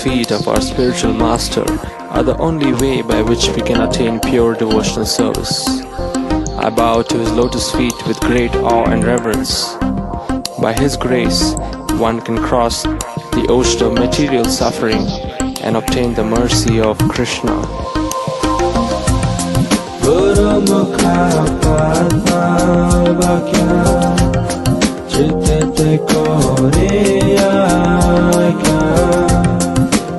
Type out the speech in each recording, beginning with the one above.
feet of our spiritual master are the only way by which we can attain pure devotional service. I bow to his lotus feet with great awe and reverence. By his grace, one can cross the ocean of material suffering and obtain the mercy of Krishna. Guru Mukha Padma Vakya Chitte Koreya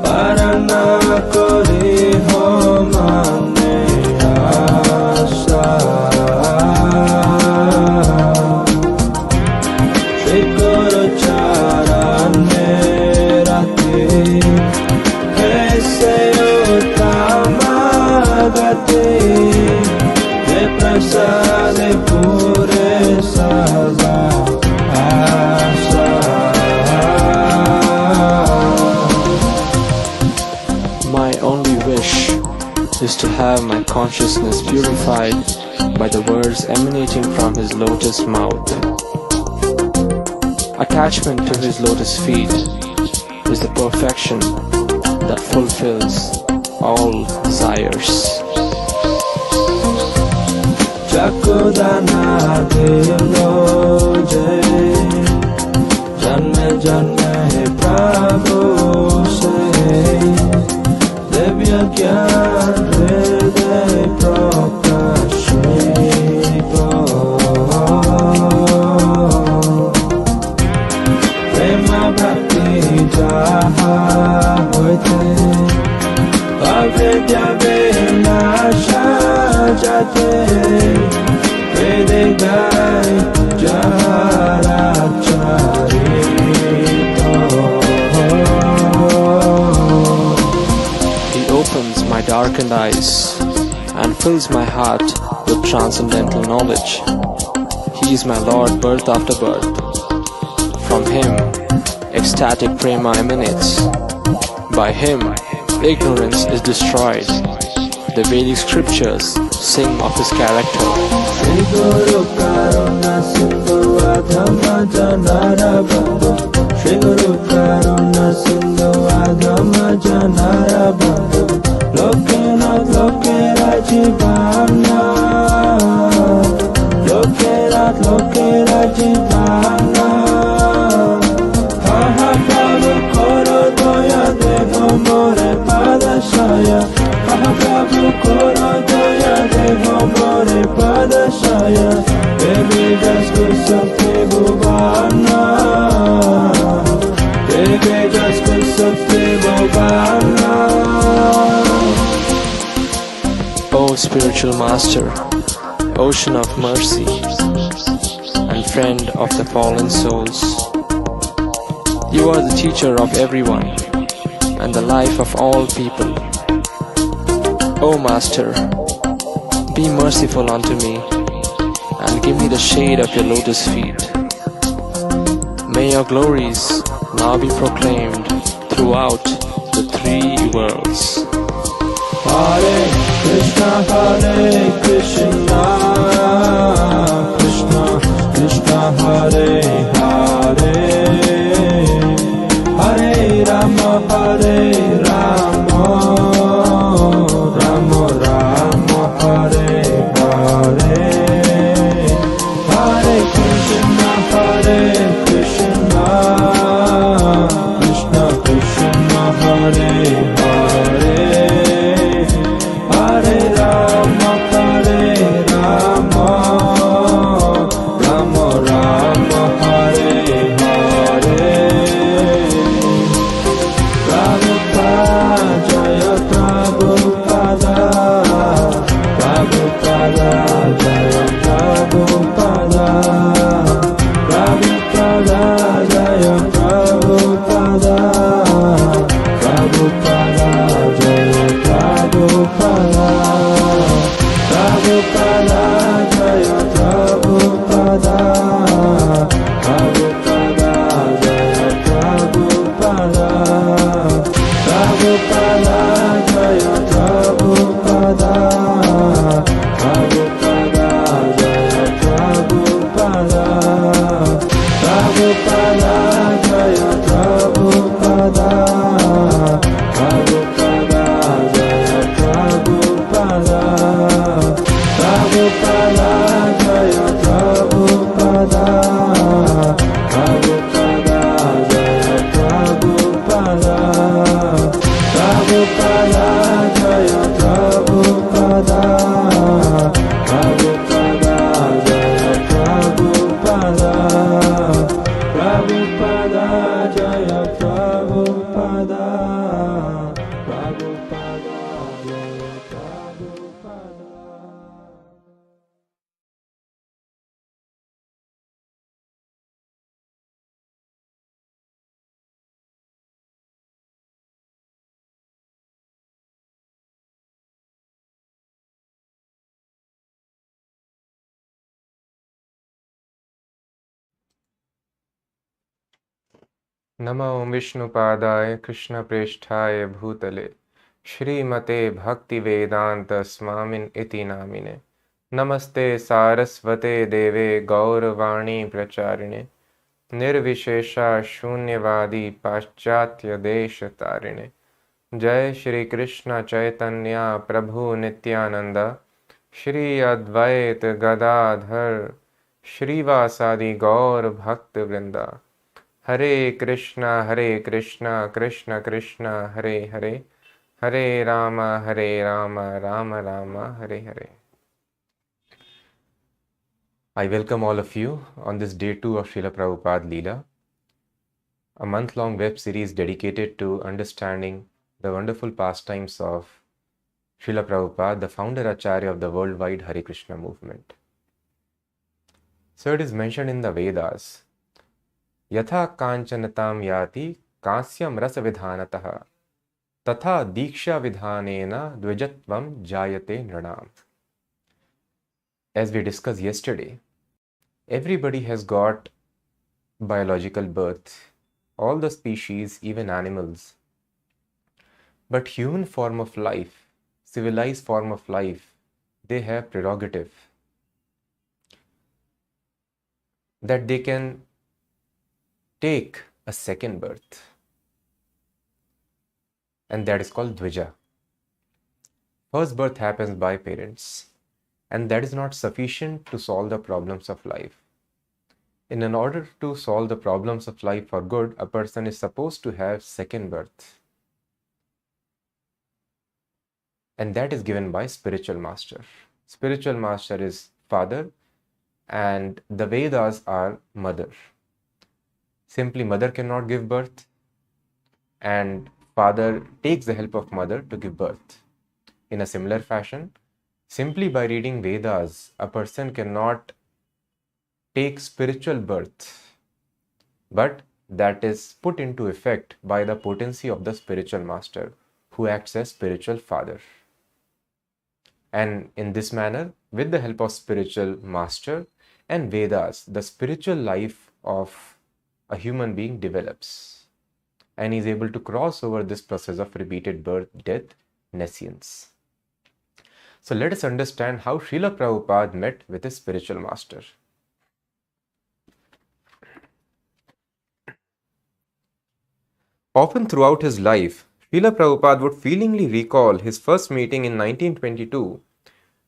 Parana Kore Ho Mane Asa Shri Guru Charane Rati Aise Uttama Gati Prasad Pure Saza Asa. My only wish is to have my consciousness purified by the words emanating from his lotus mouth. Attachment to his lotus feet is the perfection that fulfills all desires. Chakudana Dilo Jai Janme Janme Prabhu Se Devya Gyan Hriday Prakashito Prema Bhakti Jaha Hoite Avidya Vinasha Jate Vedegai Jaracharito. He opens my darkened eyes and fills my heart with transcendental knowledge. He is my Lord birth after birth. From him, ecstatic prema emanates. By him, ignorance is destroyed. The Vedic scriptures sing of his character. Shri Guru Karuna Sindhu Adhama Janara Bandhu Shri Guru Karuna Sindhu Adhama Janara Bandhu Lokena Lokera Jivana Lokera Jivana Kaha Prabhu Koro Doya Deho More Padashaya Prabhu Koro Daya Deho More Padashaya Baby just Kusakti Bhuvana Baby just Kusakti Bhuvana. O spiritual master, ocean of mercy and friend of the fallen souls, you are the teacher of everyone and the life of all people. O Master, be merciful unto me and give me the shade of your lotus feet. May your glories now be proclaimed throughout the three worlds. Hare Krishna, Hare Krishna, Krishna Krishna, Hare Hare, Hare Rama, Hare Rama, Prabhupada, Jaya Prabhupada, नमो विष्णुपादाय कृष्णप्रेष्ठाय भूतले श्रीमते भक्तिवेदांत स्वामिन इति नामिने नमस्ते सारस्वते देवे गौरवाणी प्रचारिणे निर्विशेषा शून्यवादी पाश्चात्य देश तारिणे जय श्री कृष्ण चैतन्य प्रभु नित्यानंद श्री अद्वैत गदाधर श्रीवासादि गौर भक्त वृंदा हरे Krishna Krishna Krishna Hare Hare Hare Ram Ram Ram Hare Hare. I welcome all of you on this day 2 of Srila Prabhupada Lila, a month-long web series dedicated to understanding the wonderful pastimes of Srila Prabhupada, the founder Acharya of the worldwide Hare Krishna movement. So it is mentioned in the Vedas, Yatha kanchanatam yati kasyam rasa vidhanatah तथा दीक्षा विधानेन द्विजत्वम jayate nranam. As we discussed yesterday, everybody has got biological birth, all the species, even animals. But human form of life, civilized form of life, they have prerogative that they can take a second birth. And that is called dvija. First birth happens by parents, and that is not sufficient to solve the problems of life. In order to solve the problems of life for good, a person is supposed to have second birth. And that is given by spiritual master. Spiritual master is father, and the Vedas are mother. Simply mother cannot give birth, and father takes the help of mother to give birth. In a similar fashion, simply by reading Vedas, a person cannot take spiritual birth, but that is put into effect by the potency of the spiritual master, who acts as spiritual father. And in this manner, with the help of spiritual master and Vedas, the spiritual life of a human being develops, and is able to cross over this process of repeated birth, death, nescience. So let us understand how Srila Prabhupada met with his spiritual master. Often throughout his life, Srila Prabhupada would feelingly recall his first meeting in 1922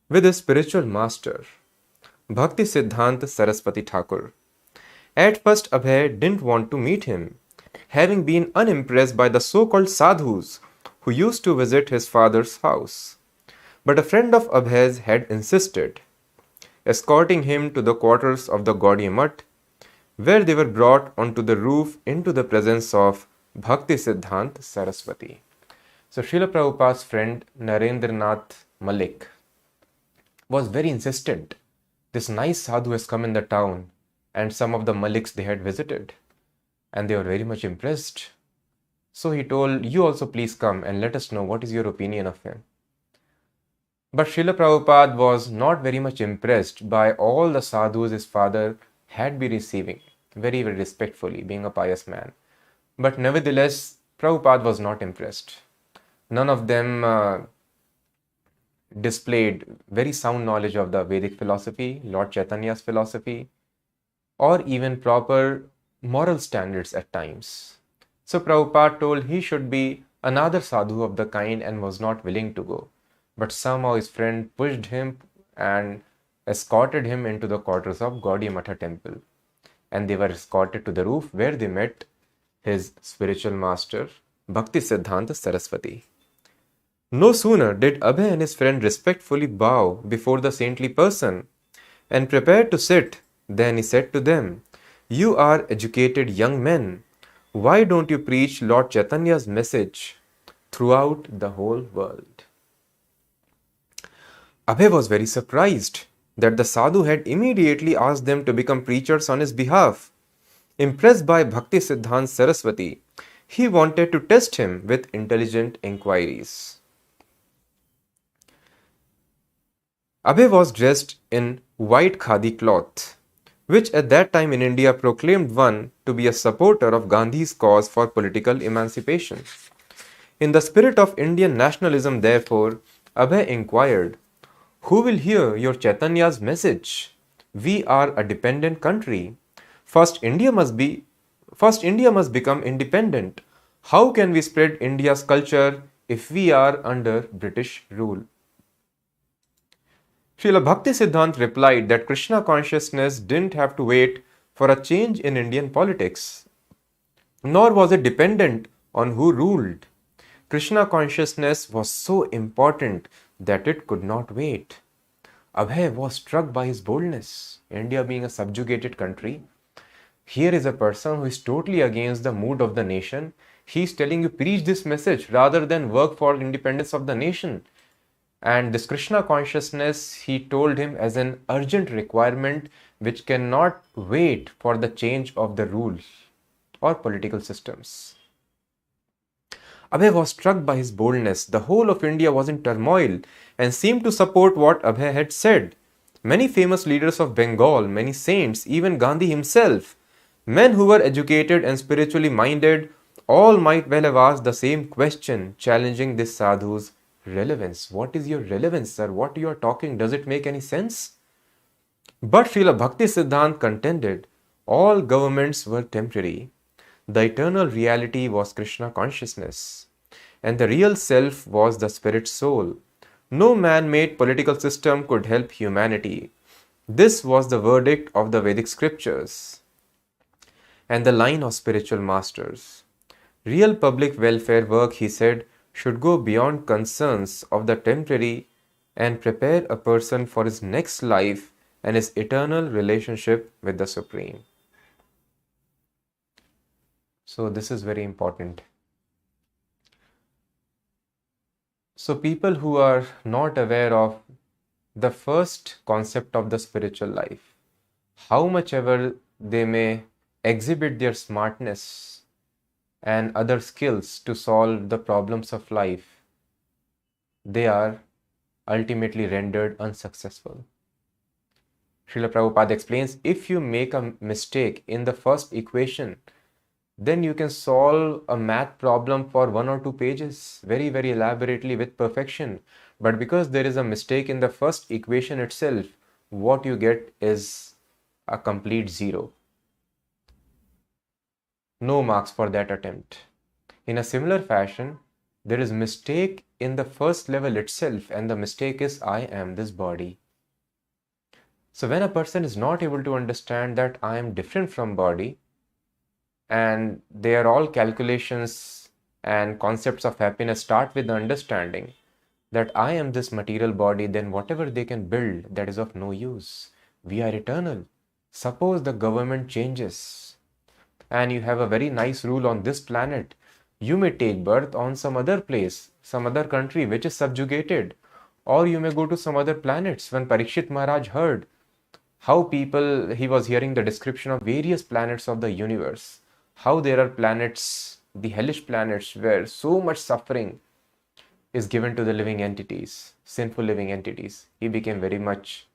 with his spiritual master, Bhakti Siddhanta Saraswati Thakur. At first, Abhay didn't want to meet him, having been unimpressed by the so-called sadhus who used to visit his father's house. But a friend of Abhay's had insisted, escorting him to the quarters of the Gaudiya Mutt, where they were brought onto the roof into the presence of Bhakti Siddhanta Saraswati. So Srila Prabhupada's friend Narendranath Malik was very insistent. This nice sadhu has come in the town, and some of the Maliks they had visited, and they were very much impressed. So he told, you also please come and let us know what is your opinion of him. But Srila Prabhupada was not very much impressed by all the sadhus his father had been receiving, very, very respectfully, being a pious man. But nevertheless, Prabhupada was not impressed. None of them displayed very sound knowledge of the Vedic philosophy, Lord Chaitanya's philosophy, or even proper moral standards at times. So Prabhupada told he should be another sadhu of the kind and was not willing to go. But somehow his friend pushed him and escorted him into the quarters of Gaudiya Matha temple. And they were escorted to the roof where they met his spiritual master, Bhakti Siddhanta Saraswati. No sooner did Abhay and his friend respectfully bow before the saintly person and prepared to sit than he said to them, you are educated young men. Why don't you preach Lord Chaitanya's message throughout the whole world? Abhay was very surprised that the sadhu had immediately asked them to become preachers on his behalf. Impressed by Bhakti Siddhanta Saraswati, he wanted to test him with intelligent inquiries. Abhay was dressed in white khadi cloth, which at that time in India proclaimed one to be a supporter of Gandhi's cause for political emancipation. In the spirit of Indian nationalism, therefore, Abhay inquired, who will hear your Chaitanya's message? We are a dependent country. First India must be First India must become independent. How can we spread India's culture if we are under British rule? Srila Bhakti Siddhant replied that Krishna consciousness didn't have to wait for a change in Indian politics, nor was it dependent on who ruled. Krishna consciousness was so important that it could not wait. Abhay was struck by his boldness. India being a subjugated country, here is a person who is totally against the mood of the nation. He is telling you, preach this message rather than work for independence of the nation. And this Krishna consciousness, he told him, as an urgent requirement which cannot wait for the change of the rules or political systems. Abhay was struck by his boldness. The whole of India was in turmoil and seemed to support what Abhay had said. Many famous leaders of Bengal, many saints, even Gandhi himself, men who were educated and spiritually minded, all might well have asked the same question, challenging this sadhu's relevance. What is your relevance, sir? What you are talking, does it make any sense? But Srila Bhakti Siddhant contended, all governments were temporary. The eternal reality was Krishna consciousness, and the real self was the spirit soul. No man-made political system could help humanity. This was the verdict of the Vedic scriptures and the line of spiritual masters. Real public welfare work, he said, should go beyond concerns of the temporary and prepare a person for his next life and his eternal relationship with the Supreme. So this is very important. So people who are not aware of the first concept of the spiritual life, how much ever they may exhibit their smartness and other skills to solve the problems of life, they are ultimately rendered unsuccessful. Srila Prabhupada explains, if you make a mistake in the first equation, then you can solve a math problem for 1 or 2 pages very, very elaborately with perfection. But because there is a mistake in the first equation itself, what you get is a complete zero. No marks for that attempt. In a similar fashion, there is mistake in the first level itself, and the mistake is I am this body. So when a person is not able to understand that I am different from body, and they are all calculations and concepts of happiness start with the understanding that I am this material body, then whatever they can build, that is of no use. We are eternal. Suppose the government changes and you have a very nice rule on this planet, you may take birth on some other place, some other country which is subjugated, or you may go to some other planets. When Parikshit Maharaj heard how he was hearing the description of various planets of the universe, how there are planets, the hellish planets, where so much suffering is given to the living entities, sinful living entities. He became very much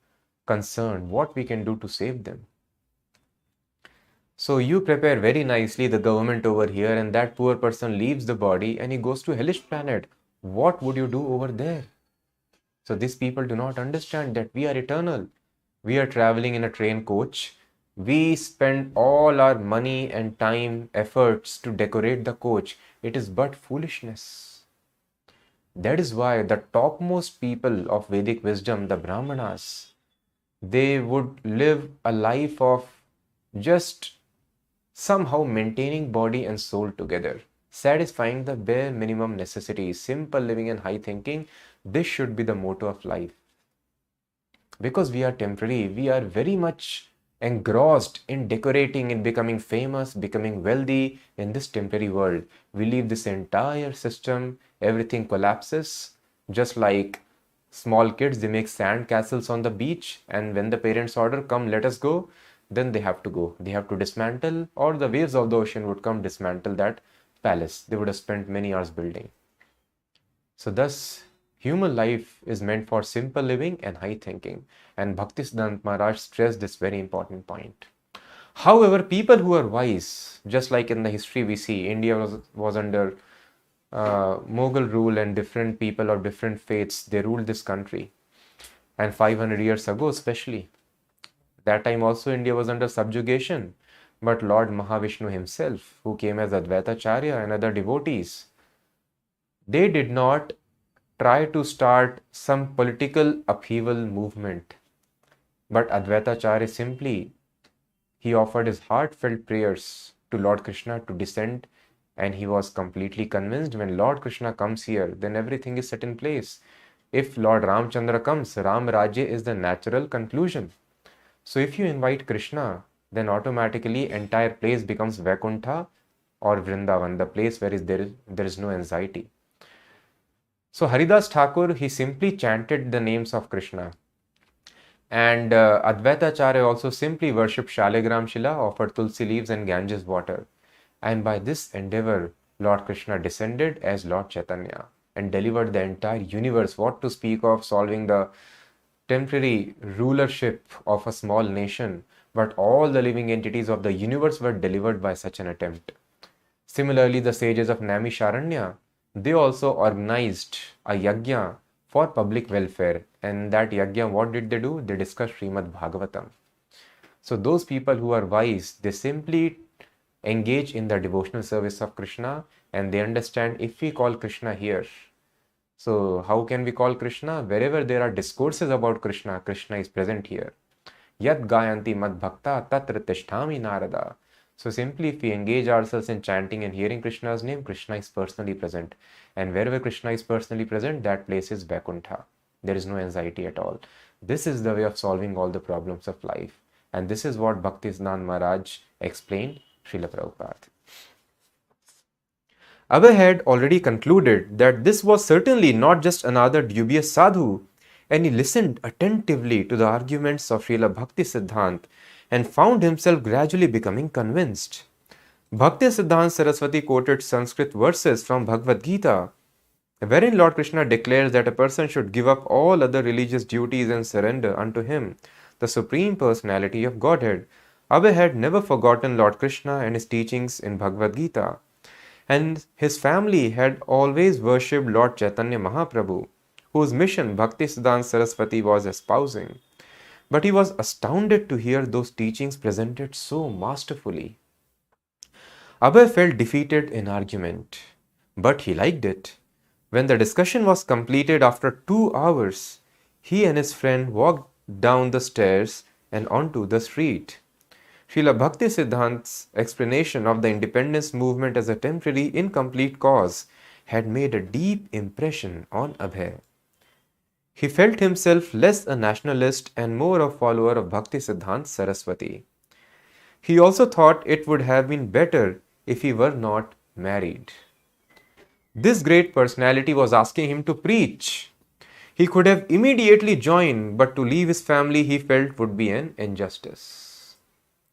concerned what we can do to save them. So you prepare very nicely the government over here, and that poor person leaves the body and he goes to hellish planet. What would you do over there? So these people do not understand that we are eternal. We are traveling in a train coach. We spend all our money and time, efforts to decorate the coach. It is but foolishness. That is why the topmost people of Vedic wisdom, the Brahmanas, they would live a life of just somehow maintaining body and soul together, satisfying the bare minimum necessities, simple living and high thinking. This should be the motto of life. Because we are temporary, we are very much engrossed in decorating, in becoming famous, becoming wealthy in this temporary world. We leave this entire system, everything collapses. Just like small kids, they make sand castles on the beach, and when the parents order, come, let us go, then they have to go. They have to dismantle, or the waves of the ocean would come dismantle that palace. They would have spent many hours building. So thus, Human life is meant for simple living and high thinking, and Bhaktisiddhanta Maharaj stressed this very important point. However, people who are wise, just like in the history we see, India was under Mughal rule, and different people of different faiths, they ruled this country. And 500 years ago especially, that time also India was under subjugation. But Lord Mahavishnu himself, who came as Advaitacharya and other devotees, they did not try to start some political upheaval movement. But Advaitacharya simply, he offered his heartfelt prayers to Lord Krishna to descend, and he was completely convinced when Lord Krishna comes here, then everything is set in place. If Lord Ramchandra comes, Ram Rajya is the natural conclusion. So if you invite Krishna, then automatically entire place becomes Vaikuntha or Vrindavan, the place where there is no anxiety. So Haridas Thakur, he simply chanted the names of Krishna. And Advaitacharya also simply worshipped Shaligram Shila, offered tulsi leaves and Ganges water. And by this endeavor, Lord Krishna descended as Lord Chaitanya and delivered the entire universe. What to speak of solving the temporary rulership of a small nation, but all the living entities of the universe were delivered by such an attempt. Similarly, the sages of Naimisharanya, they also organized a yajna for public welfare. And that yajna, what did they do? They discussed Srimad Bhagavatam. So those people who are wise, they simply engage in the devotional service of Krishna, and they understand if we call Krishna here. So how can we call Krishna? Wherever there are discourses about Krishna, Krishna is present here. Yat gayanti mad bhakta tatra tishtami narada. So simply if we engage ourselves in chanting and hearing Krishna's name, Krishna is personally present. And wherever Krishna is personally present, that place is Vaikuntha. There is no anxiety at all. This is the way of solving all the problems of life. And this is what Bhaktisiddhanta Maharaj explained Srila Prabhupada. Abhay had already concluded that this was certainly not just another dubious sadhu, and he listened attentively to the arguments of Srila Bhaktisiddhanta and found himself gradually becoming convinced. Bhaktisiddhanta Saraswati quoted Sanskrit verses from Bhagavad Gita, wherein Lord Krishna declares that a person should give up all other religious duties and surrender unto him, the Supreme Personality of Godhead. Abhay had never forgotten Lord Krishna and his teachings in Bhagavad Gita, and his family had always worshipped Lord Chaitanya Mahaprabhu, whose mission Bhaktisiddhanta Saraswati was espousing. But he was astounded to hear those teachings presented so masterfully. Abhay felt defeated in argument, but he liked it. When the discussion was completed after 2 hours, he and his friend walked down the stairs and onto the street. Srila Bhaktisiddhanta's explanation of the independence movement as a temporary, incomplete cause had made a deep impression on Abhay. He felt himself less a nationalist and more a follower of Bhaktisiddhanta Saraswati. He also thought it would have been better if he were not married. This great personality was asking him to preach. He could have immediately joined, but to leave his family he felt would be an injustice.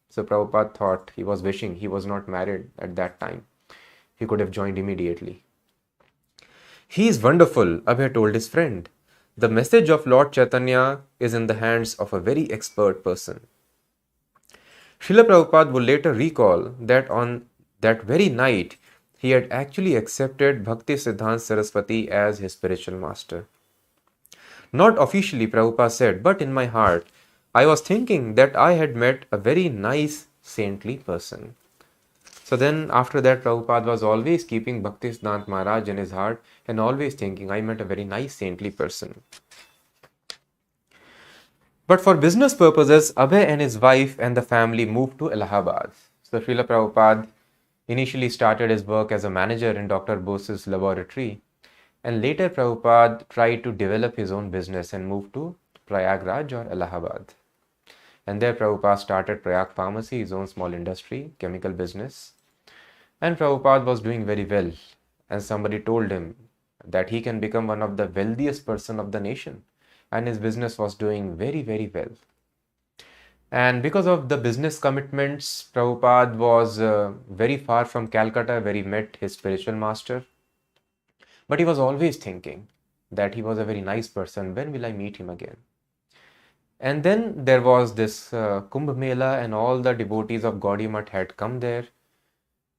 So Prabhupada thought, he was wishing he was not married at that time. He could have joined immediately. He is wonderful, Abhay told his friend. The message of Lord Chaitanya is in the hands of a very expert person. Srila Prabhupada would later recall that on that very night, he had actually accepted Bhaktisiddhanta Saraswati as his spiritual master. Not officially, Prabhupada said, but in my heart, I was thinking that I had met a very nice, saintly person. So then, after that, Prabhupada was always keeping Bhaktisiddhanta Maharaj in his heart and always thinking, I met a very nice, saintly person. But for business purposes, Abhay and his wife and the family moved to Allahabad. So Srila Prabhupada initially started his work as a manager in Dr. Bose's laboratory, and later Prabhupada tried to develop his own business and moved to Prayagraj or Allahabad. And there Prabhupada started Prayag Pharmacy, his own small industry, chemical business. And Prabhupada was doing very well, and somebody told him that he can become one of the wealthiest person of the nation, and his business was doing very, very well. And because of the business commitments, Prabhupada was very far from Calcutta where he met his spiritual master. But he was always thinking that he was a very nice person. When will I meet him again? And then there was this Kumbh Mela, and all the devotees of Gaudiya Math had come there,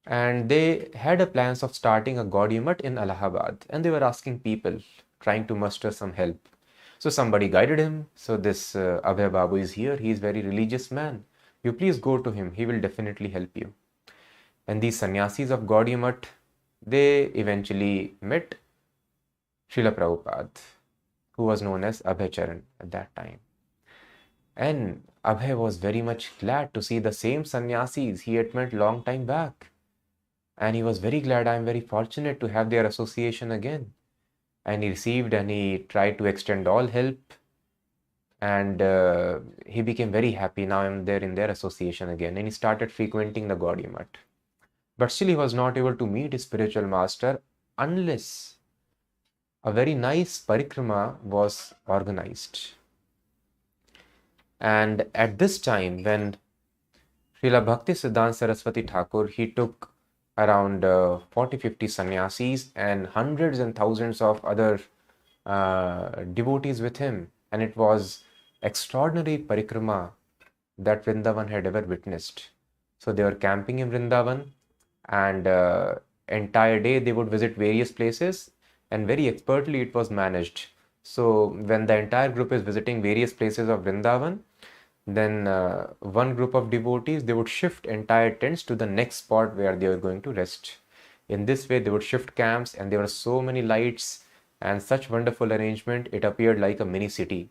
and they had a plans of starting a Gaudiya Math in Allahabad, and they were asking people, trying to muster some help. So somebody guided him. So this Abhay Babu is here. He is very religious man. You please go to him. He will definitely help you. And these sannyasis of Gaudiya Math, they eventually met Srila Prabhupada, who was known as Abhay Charan at that time. And Abhay was very much glad to see the same sannyasis he had met long time back. And he was very glad, I am very fortunate to have their association again. And he received and he tried to extend all help. And he became very happy. Now I'm there in their association again. And he started frequenting the Gaudiya Math. But still he was not able to meet his spiritual master unless a very nice parikrama was organized. And at this time, when Srila Bhakti Siddhanta Saraswati Thakur, he took around 40-50 sannyasis and hundreds and thousands of other devotees with him. And it was extraordinary parikrama that Vrindavan had ever witnessed. So they were camping in Vrindavan, and entire day they would visit various places, and very expertly it was managed. So when the entire group is visiting various places of Vrindavan, then one group of devotees, they would shift entire tents to the next spot where they were going to rest. In this way, they would shift camps, and there were so many lights and such wonderful arrangement. It appeared like a mini city.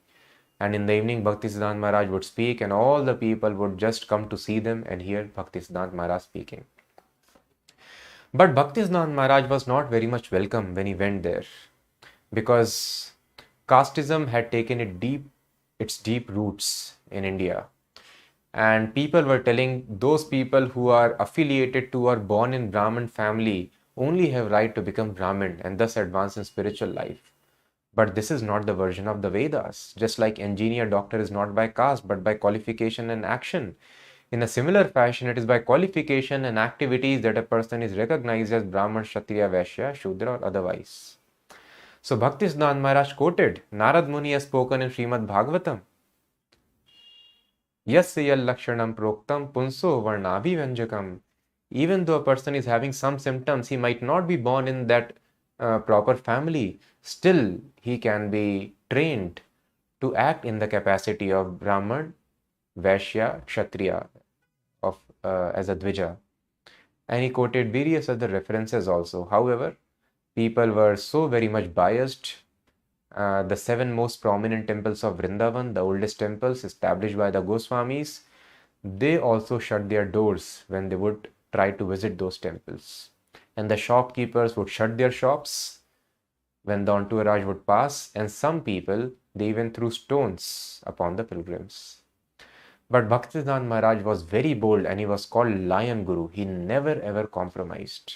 And in the evening, Bhaktisiddhanta Maharaj would speak, and all the people would just come to see them and hear Bhaktisiddhanta Maharaj speaking. But Bhaktisiddhanta Maharaj was not very much welcome when he went there, because casteism had taken its deep roots in India. And people were telling those people who are affiliated to or born in Brahmin family only have right to become Brahmin and thus advance in spiritual life. But this is not the version of the Vedas. Just like engineer, doctor is not by caste but by qualification and action. In a similar fashion, it is by qualification and activities that a person is recognized as Brahman, Kshatriya, Vaishya, Shudra or otherwise. So Bhaktisiddhanta Maharaj quoted, Narad Muni has spoken in Srimad Bhagavatam, Yasya yal lakshanam proktam punso varnabhi vanjakam. Even though a person is having some symptoms, he might not be born in that proper family, still he can be trained to act in the capacity of Brahman, Vaishya, Kshatriya, as a Dvija. And he quoted various other references also. However, people were so very much biased. The 7 most prominent temples of Vrindavan, the oldest temples established by the Goswamis, they also shut their doors when they would try to visit those temples. And the shopkeepers would shut their shops when the entourage would pass, and some people, they even threw stones upon the pilgrims. But Bhaktisiddhanta Maharaj was very bold, and he was called Lion Guru. He never ever compromised.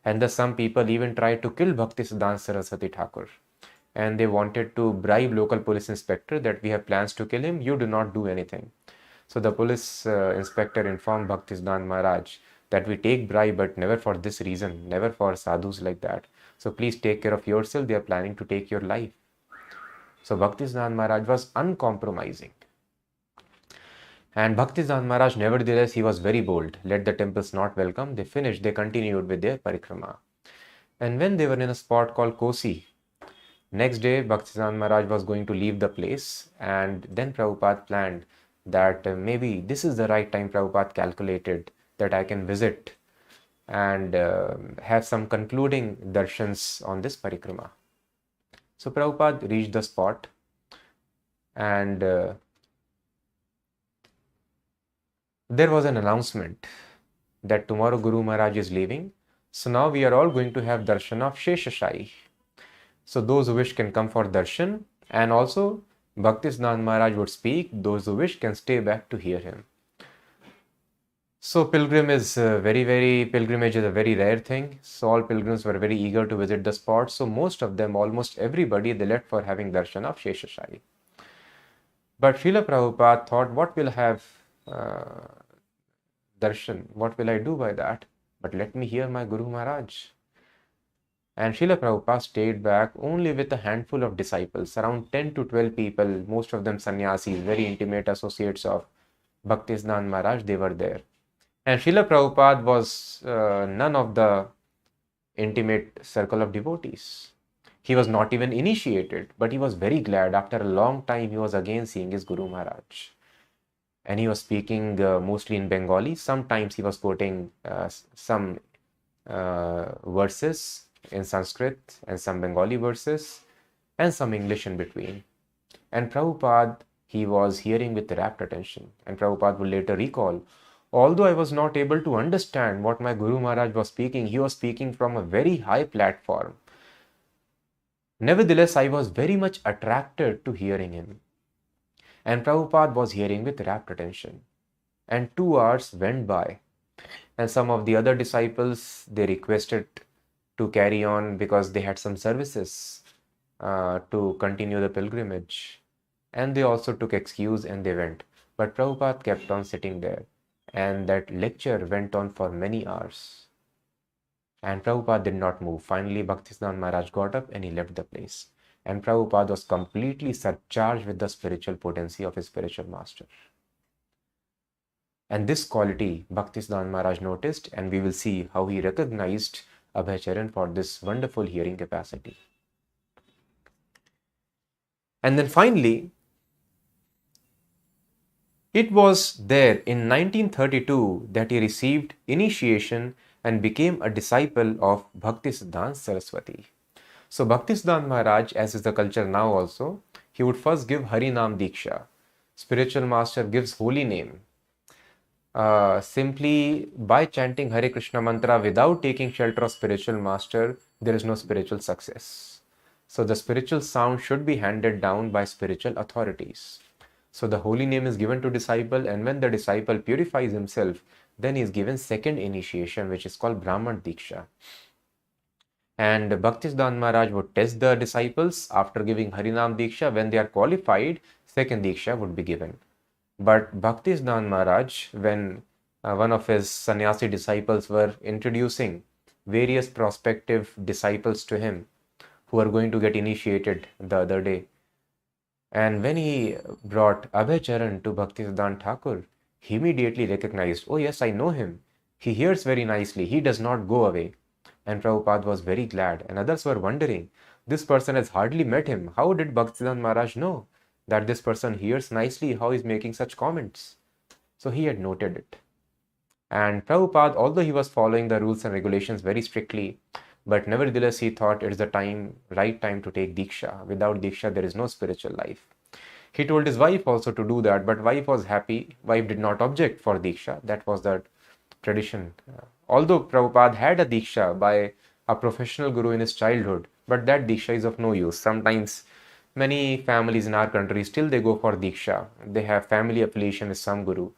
And thus some people even tried to kill Bhaktisiddhanta Saraswati Thakur. And they wanted to bribe local police inspector that we have plans to kill him, you do not do anything. So the police inspector informed Bhaktisiddhanta Maharaj that we take bribe but never for this reason, never for sadhus like that. So please take care of yourself, they are planning to take your life. So Bhaktisiddhanta Maharaj was uncompromising. And Bhaktisiddhanta Maharaj, nevertheless, he was very bold. Let the temples not welcome. They finished, they continued with their parikrama. And when they were in a spot called Kosi, next day, Bhaktisiddhanta Maharaj was going to leave the place, and then Prabhupada planned that maybe this is the right time. Prabhupada calculated that I can visit and have some concluding darshans on this parikrama. So Prabhupada reached the spot, and there was an announcement that tomorrow Guru Maharaj is leaving. So now we are all going to have darshan of Sheshashai. So those who wish can come for darshan, and also Bhaktisiddhanta Maharaj would speak. Those who wish can stay back to hear him. So pilgrimage is a very rare thing. So all pilgrims were very eager to visit the spot. So most of them, almost everybody, they left for having darshan of Sheshashai. But Srila Prabhupada thought, what will I have darshan? What will I do by that? But let me hear my Guru Maharaj. And Srila Prabhupada stayed back only with a handful of disciples, around 10 to 12 people, most of them sannyasis, very intimate associates of Bhaktisiddhanta Maharaj, they were there. And Srila Prabhupada was none of the intimate circle of devotees. He was not even initiated, but he was very glad. After a long time, he was again seeing his Guru Maharaj. And he was speaking mostly in Bengali. Sometimes he was quoting some verses in Sanskrit and some Bengali verses and some English in between. And Prabhupada, he was hearing with rapt attention. And Prabhupada would later recall, although I was not able to understand what my Guru Maharaj was speaking, he was speaking from a very high platform. Nevertheless, I was very much attracted to hearing him. And Prabhupada was hearing with rapt attention. And 2 hours went by. And some of the other disciples, they requested to carry on because they had some services to continue the pilgrimage. And they also took excuse and they went. But Prabhupada kept on sitting there. And that lecture went on for many hours. And Prabhupada did not move. Finally, Bhaktisiddhanta Maharaj got up and he left the place. And Prabhupada was completely surcharged with the spiritual potency of his spiritual master. And this quality Bhaktisiddhanta Maharaj noticed, and we will see how he recognized Abhaycharan for this wonderful hearing capacity. And then finally, it was there in 1932 that he received initiation and became a disciple of Bhaktisiddhanta Saraswati. So Bhaktisiddhanta Maharaj, as is the culture now also, he would first give Harinam Diksha. Spiritual master gives holy name. Simply by chanting Hare Krishna mantra without taking shelter of spiritual master, there is no spiritual success. So the spiritual sound should be handed down by spiritual authorities. So the holy name is given to disciple, and when the disciple purifies himself, then he is given second initiation, which is called Brahman Diksha. And Bhaktisiddhanta Maharaj would test the disciples after giving Harinam Diksha. When they are qualified, second Diksha would be given. But Bhaktisiddhanta Maharaj, when one of his sannyasi disciples were introducing various prospective disciples to him who are going to get initiated the other day, and when he brought Abhaycharan to Bhaktisiddhanta Thakur, he immediately recognized, oh yes, I know him. He hears very nicely. He does not go away. And Prabhupada was very glad. And others were wondering, this person has hardly met him. How did Bhaktisiddhanta Maharaj know that this person hears nicely? How is making such comments? So he had noted it. And Prabhupada, although he was following the rules and regulations very strictly, but nevertheless he thought it's the right time to take Diksha. Without Diksha, there is no spiritual life. He told his wife also to do that, but wife was happy. Wife did not object for Diksha. That was the tradition. Although Prabhupada had a Diksha by a professional guru in his childhood, but that Diksha is of no use. Sometimes many families in our country still they go for Diksha. They have family affiliation with some guru.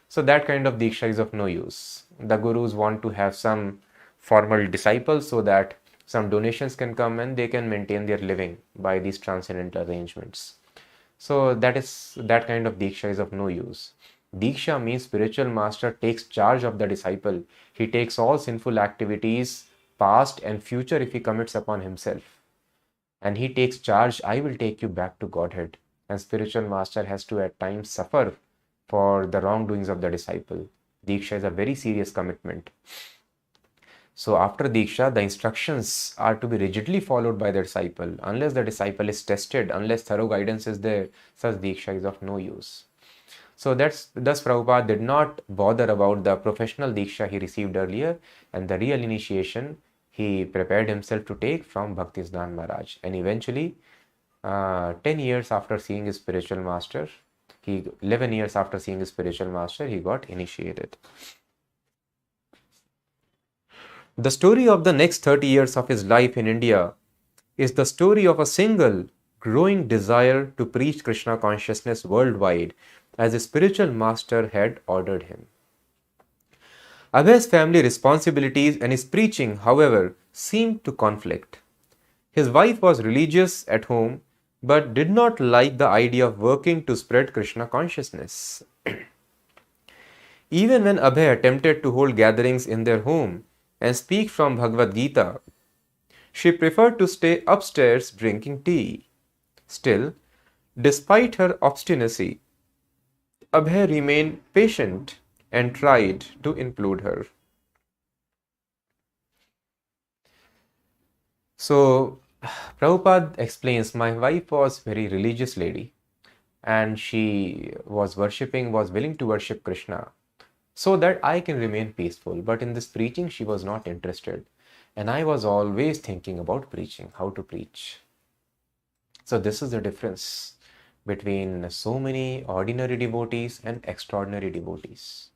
So that kind of Diksha is of no use. The gurus want to have some formal disciples so that some donations can come and they can maintain their living by these transcendental arrangements. So that kind of Diksha is of no use. Diksha means spiritual master takes charge of the disciple. He takes all sinful activities, past and future, if he commits upon himself. And he takes charge, I will take you back to Godhead. And spiritual master has to at times suffer for the wrongdoings of the disciple. Diksha is a very serious commitment. So after Diksha, the instructions are to be rigidly followed by the disciple. Unless the disciple is tested, unless thorough guidance is there, such Diksha is of no use. So thus Prabhupada did not bother about the professional Diksha he received earlier, and the real initiation he prepared himself to take from Bhaktisiddhanta Maharaj. And eventually, 10 years after seeing his spiritual master, 11 years after seeing his spiritual master, he got initiated. The story of the next 30 years of his life in India is the story of a single growing desire to preach Krishna consciousness worldwide as his spiritual master had ordered him. Abhay's family responsibilities and his preaching, however, seemed to conflict. His wife was religious at home but did not like the idea of working to spread Krishna consciousness. Even when Abhay attempted to hold gatherings in their home and speak from Bhagavad Gita, She preferred to stay upstairs drinking tea. Still, despite her obstinacy, Abhay remained patient and tried to include her. So, Prabhupada explains, my wife was very religious lady and she was willing to worship Krishna so that I can remain peaceful. But in this preaching, she was not interested. And I was always thinking about preaching, how to preach. So this is the difference between so many ordinary devotees and extraordinary devotees.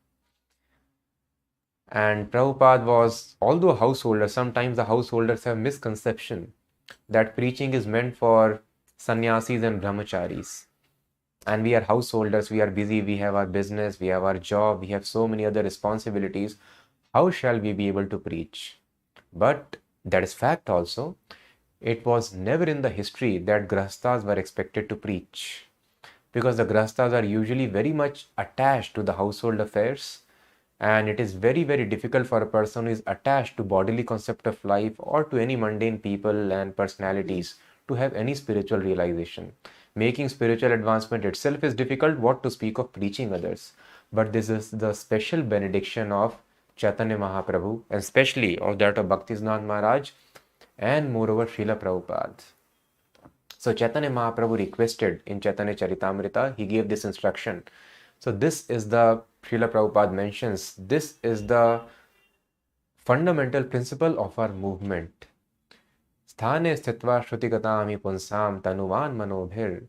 And Prabhupada was, although a householder, sometimes the householders have misconception that preaching is meant for sannyasis and brahmacharis. And we are householders, we are busy, we have our business, we have our job, we have so many other responsibilities. How shall we be able to preach? But that is fact also. It was never in the history that grahasthas were expected to preach, because the grahasthas are usually very much attached to the household affairs, and it is very, very difficult for a person who is attached to bodily concept of life or to any mundane people and personalities to have any spiritual realization. Making spiritual advancement itself is difficult, what to speak of preaching others. But this is the special benediction of Chaitanya Mahaprabhu, and especially of that of Bhaktisiddhanta Maharaj, and moreover Srila Prabhupada. So Chaitanya Mahaprabhu requested in Chaitanya Charitamrita, he gave this instruction. So this is the, Srila Prabhupada mentions, this is the fundamental principle of our movement. Sthane sthitva shrutigata punsam tanuvan manobhir.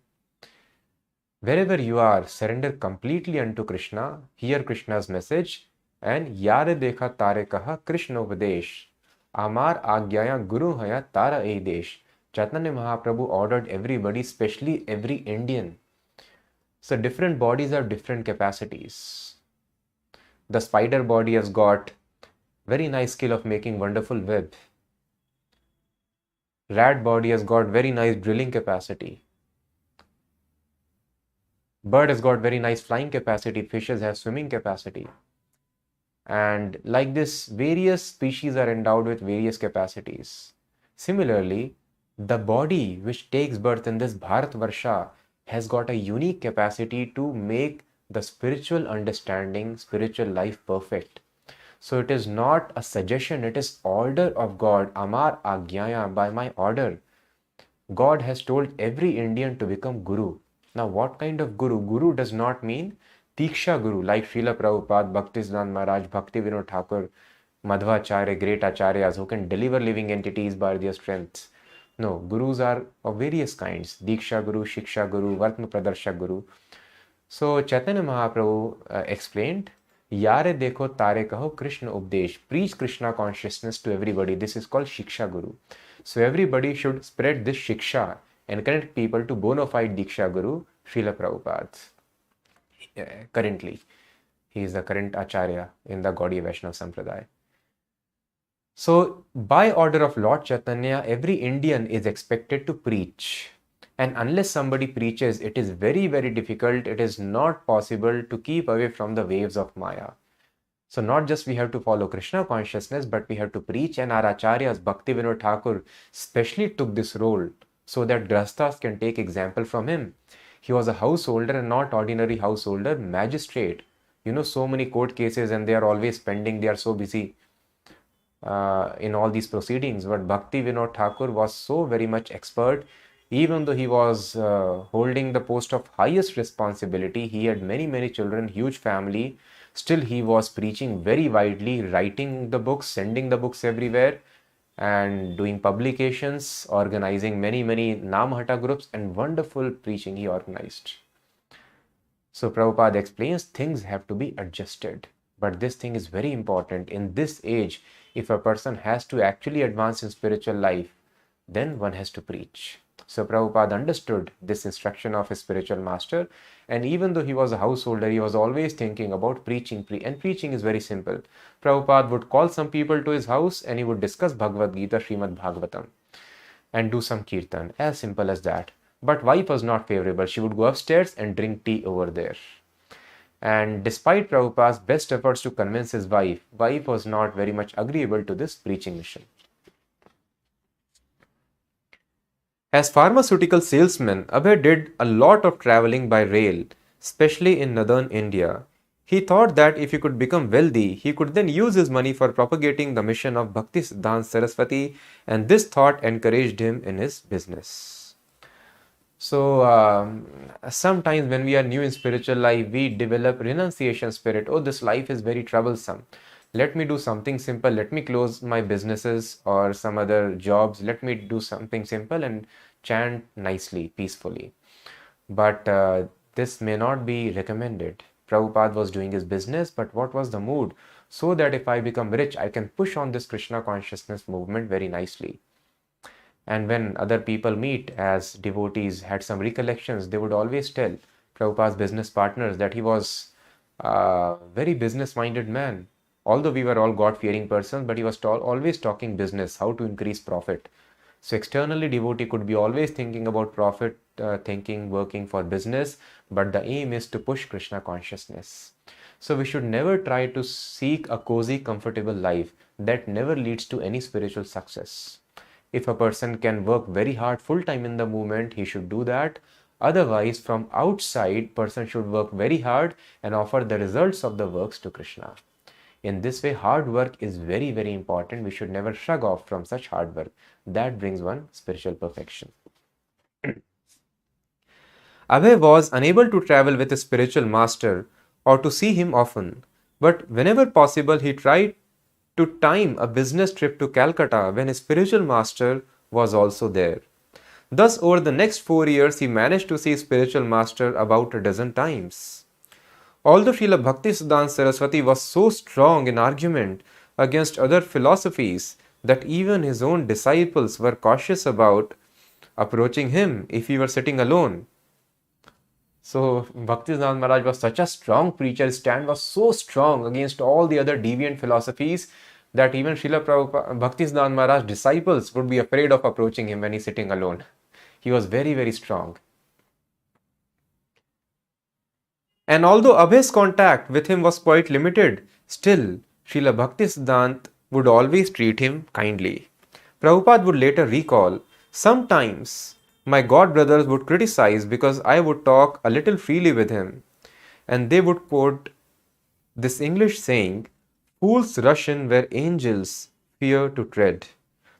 Wherever you are, surrender completely unto Krishna, hear Krishna's message, and yare dekha tare kaha Krishna upadesh. Amar agyaya guru haya tara ei desh. Chaitanya Mahaprabhu ordered everybody, especially every Indian. So different bodies have different capacities. The spider body has got very nice skill of making wonderful web. Rat body has got very nice drilling capacity. Bird has got very nice flying capacity. Fishes have swimming capacity. And like this, various species are endowed with various capacities. Similarly, the body which takes birth in this Bharatvarsha has got a unique capacity to make the spiritual understanding, spiritual life perfect. So it is not a suggestion, it is order of God. Amar Agyaya, by my order. God has told every Indian to become Guru. Now what kind of Guru? Guru does not mean Diksha Guru like Srila Prabhupada, Bhaktisiddhanta Maharaj, Bhakti Vinod Thakur, Madhvacharya, great acharyas who can deliver living entities by their strength. No, Gurus are of various kinds. Diksha Guru, Shiksha Guru, Vartma Pradarshak Guru. So Chaitanya Mahaprabhu explained, Yare dekho tare kaho Krishna updesh. Preach Krishna consciousness to everybody. This is called Shiksha Guru. So everybody should spread this Shiksha and connect people to bona fide Diksha Guru, Srila Prabhupada. Currently, he is the current Acharya in the Gaudiya Vaishnava Sampradaya. So by order of Lord Chaitanya, every Indian is expected to preach. And unless somebody preaches, it is very, very difficult. It is not possible to keep away from the waves of Maya. So not just we have to follow Krishna consciousness, but we have to preach. And our acharyas, Bhakti Vinod Thakur, specially took this role so that grahasthas can take example from him. He was a householder and not ordinary householder, magistrate. You know, so many court cases and they are always pending. They are so busy in all these proceedings. But Bhakti Vinod Thakur was so very much expert. Even though he was holding the post of highest responsibility, he had many, many children, huge family. Still, he was preaching very widely, writing the books, sending the books everywhere, and doing publications, organizing many, many Namhata groups, and wonderful preaching he organized. So Prabhupada explains things have to be adjusted. But this thing is very important. In this age, if a person has to actually advance in spiritual life, then one has to preach. So Prabhupada understood this instruction of his spiritual master, and even though he was a householder, he was always thinking about preaching. And preaching is very simple. Prabhupada would call some people to his house and he would discuss Bhagavad Gita, Srimad Bhagavatam, and do some kirtan. As simple as that. But wife was not favorable. She would go upstairs and drink tea over there. And despite Prabhupada's best efforts to convince his wife was not very much agreeable to this preaching mission. As pharmaceutical salesman, Abhay did a lot of traveling by rail, especially in northern India. He thought that if he could become wealthy, he could then use his money for propagating the mission of Bhakti Siddhanta Saraswati, and this thought encouraged him in his business. So, sometimes when we are new in spiritual life, we develop renunciation spirit. Oh, this life is very troublesome. Let me do something simple. Let me close my businesses or some other jobs. Let me do something simple and chant nicely, peacefully. But this may not be recommended. Prabhupada was doing his business, but what was the mood? So that if I become rich, I can push on this Krishna consciousness movement very nicely. And when other people meet as devotees had some recollections, they would always tell Prabhupada's business partners that he was a very business-minded man. Although we were all God-fearing persons, but he was always talking business, how to increase profit. So externally, devotee could be always thinking about profit, thinking, working for business, but the aim is to push Krishna consciousness. So we should never try to seek a cozy, comfortable life. That never leads to any spiritual success. If a person can work very hard full time in the movement, he should do that. Otherwise, from outside, person should work very hard and offer the results of the works to Krishna. In this way, hard work is very, very important. We should never shrug off from such hard work. That brings one spiritual perfection. Abhay was unable to travel with a spiritual master or to see him often, but whenever possible, he tried to time a business trip to Calcutta when his spiritual master was also there. Thus, over the next 4 years, he managed to see his spiritual master about a dozen times. Although Srila Bhaktisiddhanta Saraswati was so strong in argument against other philosophies that even his own disciples were cautious about approaching him if he were sitting alone. So Bhaktisiddhanta Maharaj was such a strong preacher, his stand was so strong against all the other deviant philosophies that even Srila Bhaktisiddhanta Maharaj's disciples would be afraid of approaching him when he's sitting alone. He was very, very strong. And although Abhay's contact with him was quite limited, still Srila Bhaktisiddhanta would always treat him kindly. Prabhupada would later recall, sometimes my god brothers would criticize because I would talk a little freely with him, and they would quote this English saying, fools rush in where angels fear to tread.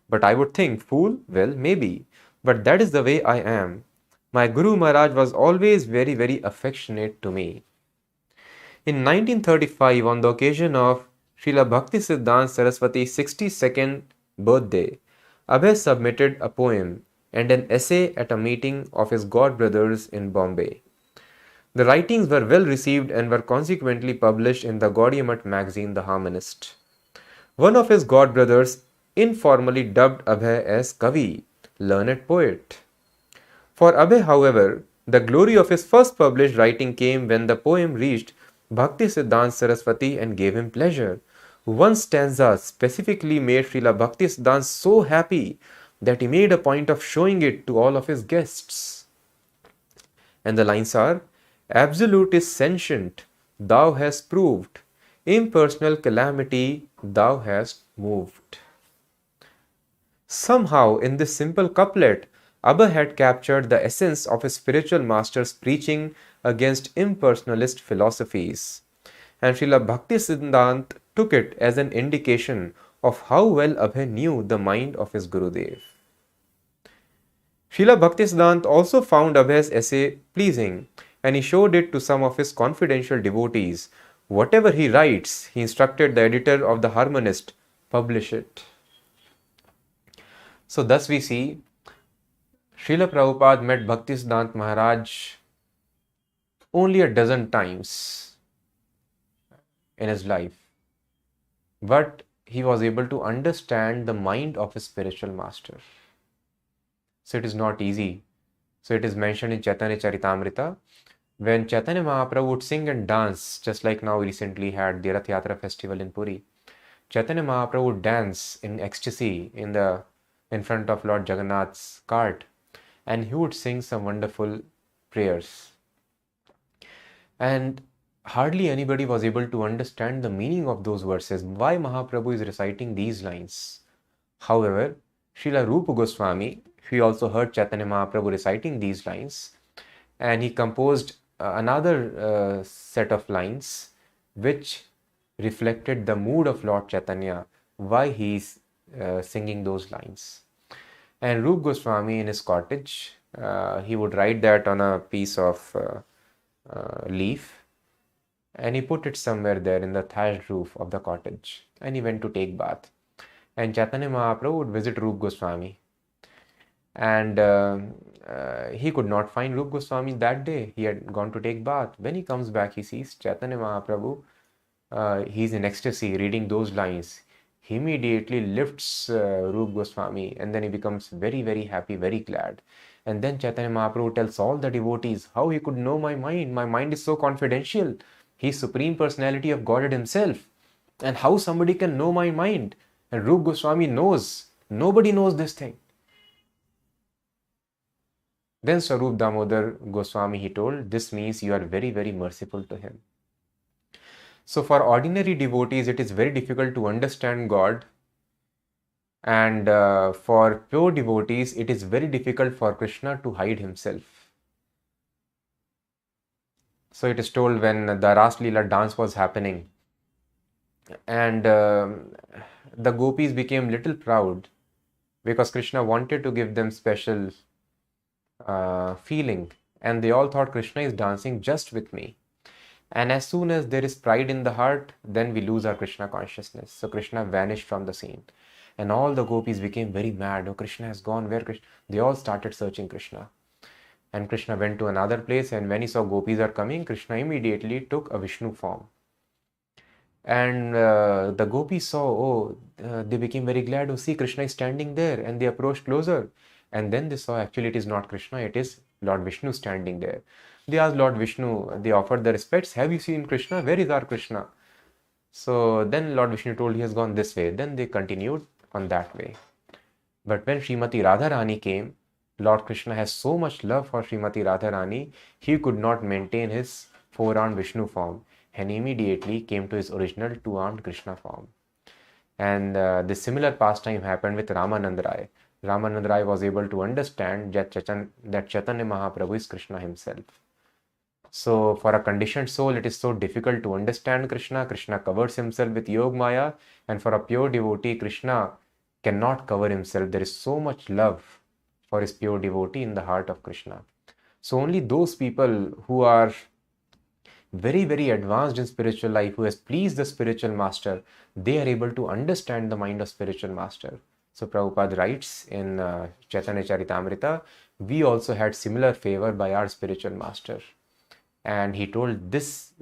But I would think, fool? Well, maybe. But that is the way I am. My Guru Maharaj was always very, very affectionate to me. In 1935, on the occasion of Srila Bhaktisiddhanta Saraswati's 62nd birthday, Abhay submitted a poem and an essay at a meeting of his god brothers in Bombay. The writings were well received and were consequently published in the Gaudiya Math magazine, The Harmonist. One of his god brothers informally dubbed Abhay as Kavi, learned poet. For Abhay, however, the glory of his first published writing came when the poem reached Bhaktisiddhanta Saraswati and gave him pleasure. One stanza specifically made Srila Bhaktisiddhanta so happy that he made a point of showing it to all of his guests. And the lines are, Absolute is sentient, thou hast proved, impersonal calamity thou hast moved. Somehow, in this simple couplet, Abhay had captured the essence of his spiritual master's preaching against impersonalist philosophies. And Srila Bhaktisiddhanta took it as an indication of how well Abhay knew the mind of his Gurudev. Srila Bhaktisiddhanta also found Abhay's essay pleasing, and he showed it to some of his confidential devotees. Whatever he writes, he instructed the editor of The Harmonist, publish it. So thus we see, Srila Prabhupada met Bhaktisiddhanta Maharaj only a dozen times in his life. But he was able to understand the mind of his spiritual master. So it is not easy. So it is mentioned in Chaitanya Charitamrita, when Chaitanya Mahaprabhu would sing and dance, just like now we recently had the Rath Yatra festival in Puri. Chaitanya Mahaprabhu would dance in ecstasy in front of Lord Jagannath's cart, and he would sing some wonderful prayers. And hardly anybody was able to understand the meaning of those verses, why Mahaprabhu is reciting these lines. However, Srila Rupa Goswami, He also heard Chaitanya Mahaprabhu reciting these lines, and he composed another set of lines which reflected the mood of Lord Chaitanya, why he is singing those lines. And Rup Goswami in his cottage, he would write that on a piece of leaf, and he put it somewhere there in the thatched roof of the cottage, and he went to take bath. And Chaitanya Mahaprabhu would visit Rup Goswami, and he could not find Rup Goswami that day. He had gone to take bath. When he comes back, he sees Chaitanya Mahaprabhu. He's in ecstasy reading those lines. He immediately lifts Rup Goswami, and then he becomes very, very happy, very glad. And then Chaitanya Mahaprabhu tells all the devotees how he could know my mind. My mind is so confidential. He's Supreme Personality of Godhead himself. And how somebody can know my mind? And Rup Goswami knows. Nobody knows this thing. Then Swarup Damodar Goswami, he told, this means you are very, very merciful to him. So for ordinary devotees, it is very difficult to understand God. And for pure devotees, it is very difficult for Krishna to hide himself. So it is told when the Ras Leela dance was happening, and the gopis became little proud because Krishna wanted to give them special feeling, and they all thought Krishna is dancing just with me. And as soon as there is pride in the heart, then we lose our Krishna consciousness. So Krishna vanished from the scene, and all the gopis became very mad. Oh, Krishna has gone. Where Krishna? They all started searching Krishna, and Krishna went to another place, and when he saw gopis are coming, Krishna immediately took a Vishnu form. And the gopis saw, they became very glad. Oh, see, Krishna is standing there, and they approached closer. And then they saw actually it is not Krishna, it is Lord Vishnu standing there. They asked Lord Vishnu, they offered the respects, have you seen Krishna? Where is our Krishna? So then Lord Vishnu told he has gone this way. Then they continued on that way. But when Srimati Radharani came, Lord Krishna has so much love for Srimati Radharani, he could not maintain his four-armed Vishnu form, and immediately came to his original two-armed Krishna form. And this similar pastime happened with Ramanand Rai. Ramanand Rai was able to understand that Chaitanya Mahaprabhu is Krishna himself. So for a conditioned soul, it is so difficult to understand Krishna. Krishna covers himself with Yog Maya, and for a pure devotee, Krishna cannot cover himself. There is so much love for his pure devotee in the heart of Krishna. So only those people who are very, very advanced in spiritual life, who has pleased the spiritual master, they are able to understand the mind of spiritual master. So Prabhupada writes in Chaitanya Charitamrita, we also had similar favor by our spiritual master. And he told this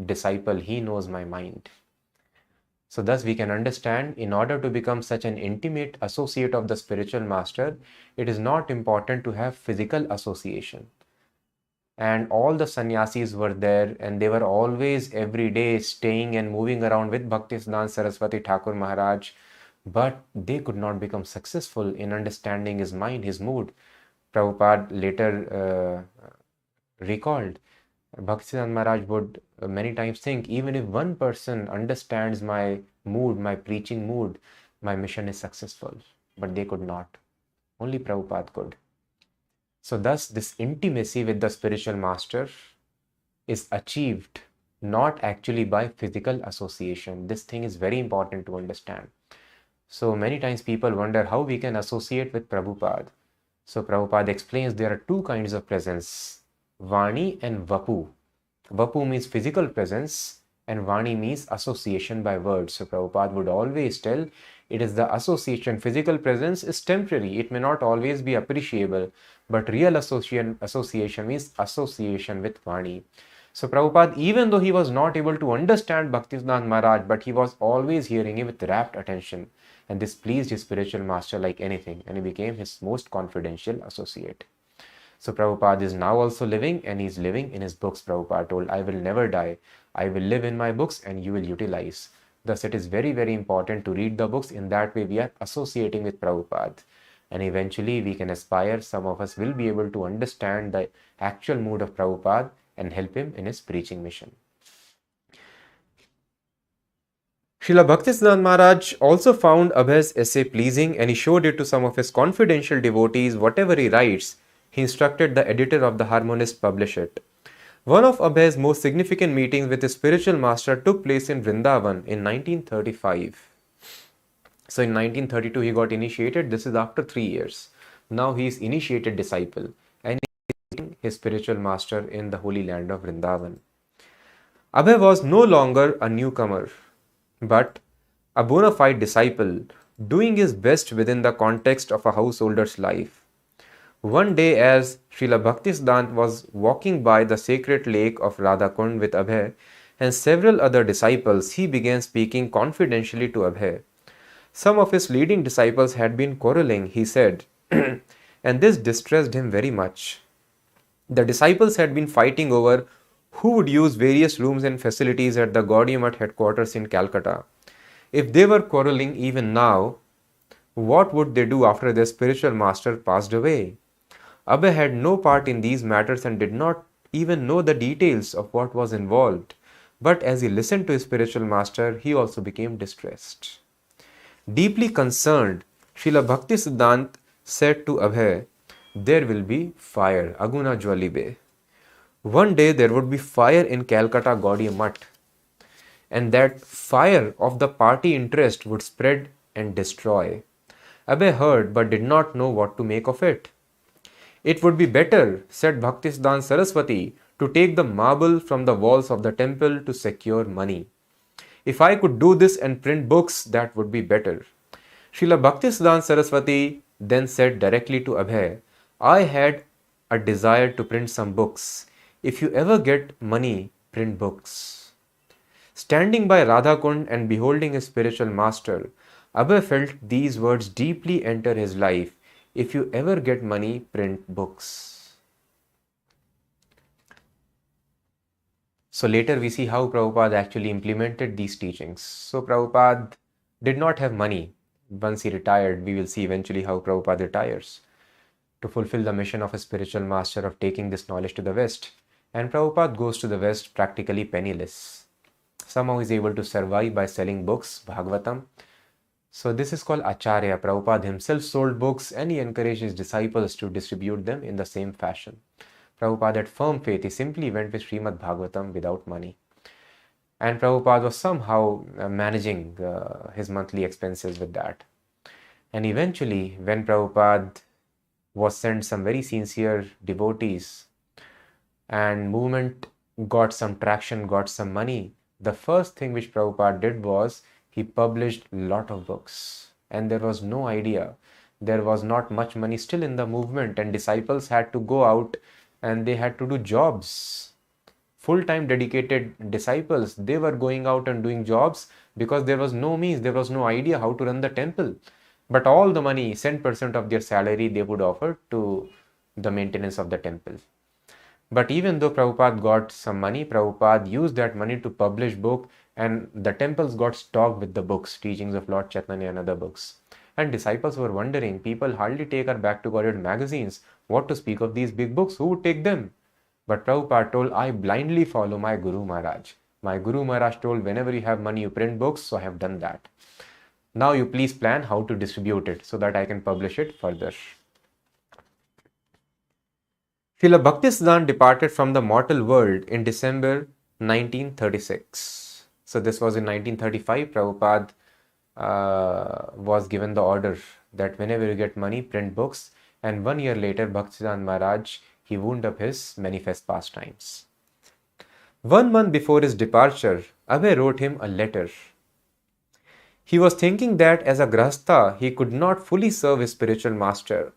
disciple, he knows my mind. So thus we can understand, in order to become such an intimate associate of the spiritual master, it is not important to have physical association. And all the sannyasis were there, and they were always every day staying and moving around with Bhaktisiddhanta Saraswati Thakur Maharaj, but they could not become successful in understanding his mind, his mood. Prabhupada later recalled, Bhaktisiddhanta Maharaj would many times think, even if one person understands my mood, my preaching mood, my mission is successful. But they could not. Only Prabhupada could. So thus this intimacy with the spiritual master is achieved not actually by physical association. This thing is very important to understand. So many times people wonder how we can associate with Prabhupada. So Prabhupada explains there are two kinds of presence, Vani and Vapu. Vapu means physical presence, and Vani means association by words. So Prabhupada would always tell, it is the association. Physical presence is temporary. It may not always be appreciable, but real association means association with Vani. So Prabhupada, even though he was not able to understand Bhaktisiddhanta Maharaj, but he was always hearing him with rapt attention. And this pleased his spiritual master like anything, and he became his most confidential associate. So Prabhupada is now also living, and he's living in his books. Prabhupada told, I will never die. I will live in my books and you will utilize. Thus it is very, very important to read the books. In that way we are associating with Prabhupada. And eventually we can aspire, some of us will be able to understand the actual mood of Prabhupada and help him in his preaching mission. Srila Bhaktisiddhanta Maharaj also found Abhay's essay pleasing and he showed it to some of his confidential devotees. Whatever he writes, he instructed the editor of the Harmonist publish it. One of Abhay's most significant meetings with his spiritual master took place in Vrindavan in 1935. So in 1932 he got initiated. This is after 3 years. Now he is initiated disciple and he is his spiritual master in the holy land of Vrindavan. Abhay was no longer a newcomer, but a bona fide disciple doing his best within the context of a householder's life. One day, as Srila Bhaktisiddhanta was walking by the sacred lake of Radhakund with Abhay and several other disciples, he began speaking confidentially to Abhay. Some of his leading disciples had been quarreling, he said, and this distressed him very much. The disciples had been fighting over who would use various rooms and facilities at the Gaudiya Math headquarters in Calcutta. If they were quarreling even now, what would they do after their spiritual master passed away? Abhay had no part in these matters and did not even know the details of what was involved. But as he listened to his spiritual master, he also became distressed. Deeply concerned, Srila Bhaktisiddhanta said to Abhay, "There will be fire, Aguna Jwalibe. One day there would be fire in Calcutta Gaudiya Math, and that fire of the party interest would spread and destroy." Abhay heard but did not know what to make of it. "It would be better," said Bhaktisiddhanta Saraswati, "to take the marble from the walls of the temple to secure money. If I could do this and print books, that would be better." Srila Bhaktisiddhanta Saraswati then said directly to Abhay, "I had a desire to print some books. If you ever get money, print books." Standing by Radhakund and beholding his spiritual master, Abhay felt these words deeply enter his life. If you ever get money, print books. So later we see how Prabhupada actually implemented these teachings. So Prabhupada did not have money. Once he retired, we will see eventually how Prabhupada retires to fulfill the mission of a spiritual master of taking this knowledge to the West. And Prabhupada goes to the West practically penniless. Somehow he is able to survive by selling books, Bhagavatam. So this is called Acharya. Prabhupada himself sold books and he encouraged his disciples to distribute them in the same fashion. Prabhupada had firm faith. He simply went with Srimad Bhagavatam without money. And Prabhupada was somehow managing his monthly expenses with that. And eventually, when Prabhupada was sent some very sincere devotees and movement got some traction, got some money, the first thing which Prabhupada did was he published a lot of books. And there was no idea. There was not much money still in the movement and disciples had to go out and they had to do jobs. Full-time dedicated disciples, they were going out and doing jobs because there was no means, there was no idea how to run the temple. But all the money, 10% of their salary, they would offer to the maintenance of the temple. But even though Prabhupada got some money, Prabhupada used that money to publish book and the temples got stocked with the books, teachings of Lord Chaitanya and other books. And disciples were wondering, people hardly take our Back to Godhead magazines. What to speak of these big books? Who would take them? But Prabhupada told, I blindly follow my Guru Maharaj. My Guru Maharaj told, whenever you have money, you print books. So I have done that. Now you please plan how to distribute it so that I can publish it further. Srila Bhaktisiddhanta departed from the mortal world in December 1936. So this was in 1935. Prabhupada was given the order that whenever you get money, print books. And 1 year later, Bhaktisiddhanta Maharaj, he wound up his manifest pastimes. 1 month before his departure, Abhay wrote him a letter. He was thinking that as a grahastha, he could not fully serve his spiritual master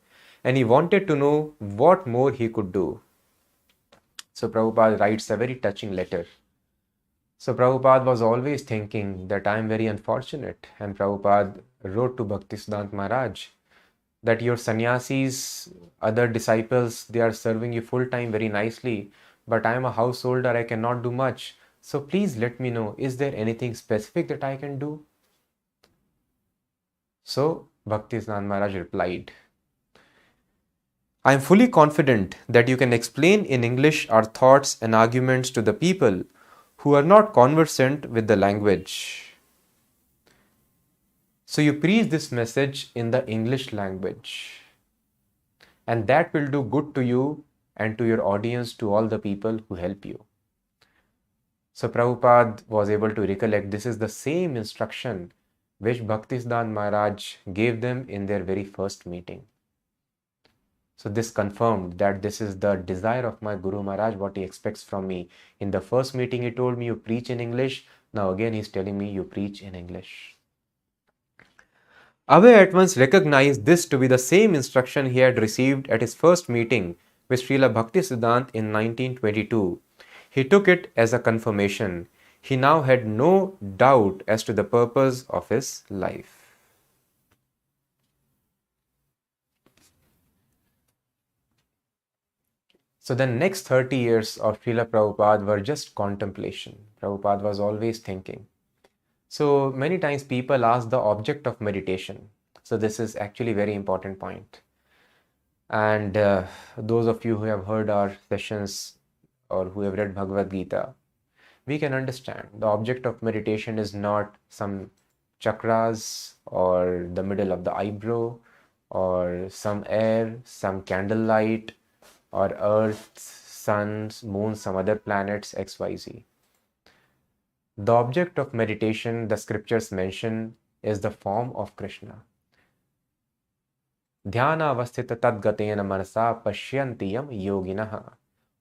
and he wanted to know what more he could do. So Prabhupada writes a very touching letter. So Prabhupada was always thinking that I am very unfortunate, and Prabhupada wrote to Bhaktisiddhanta Maharaj that your sannyasis, other disciples, they are serving you full time very nicely, but I am a householder, I cannot do much. So please let me know, is there anything specific that I can do? So Bhaktisiddhanta Maharaj replied, I am fully confident that you can explain in English our thoughts and arguments to the people who are not conversant with the language. So you preach this message in the English language, and that will do good to you and to your audience, to all the people who help you. So Prabhupada was able to recollect this is the same instruction which Bhaktisiddhanta Maharaj gave them in their very first meeting. So this confirmed that this is the desire of my Guru Maharaj, what he expects from me. In the first meeting he told me you preach in English. Now again he's telling me you preach in English. Abhay at once recognized this to be the same instruction he had received at his first meeting with Srila Bhaktisiddhanta in 1922. He took it as a confirmation. He now had no doubt as to the purpose of his life. So the next 30 years of Srila Prabhupada were just contemplation. Prabhupada was always thinking. So many times people ask the object of meditation. So this is actually a very important point. And those of you who have heard our sessions or who have read Bhagavad Gita, we can understand the object of meditation is not some chakras or the middle of the eyebrow or some air, some candlelight or earth, sun, moon, some other planets, XYZ. The object of meditation, the scriptures mention, is the form of Krishna. Dhyana avasthita tadgatena manasa pashyantiyam yoginaha.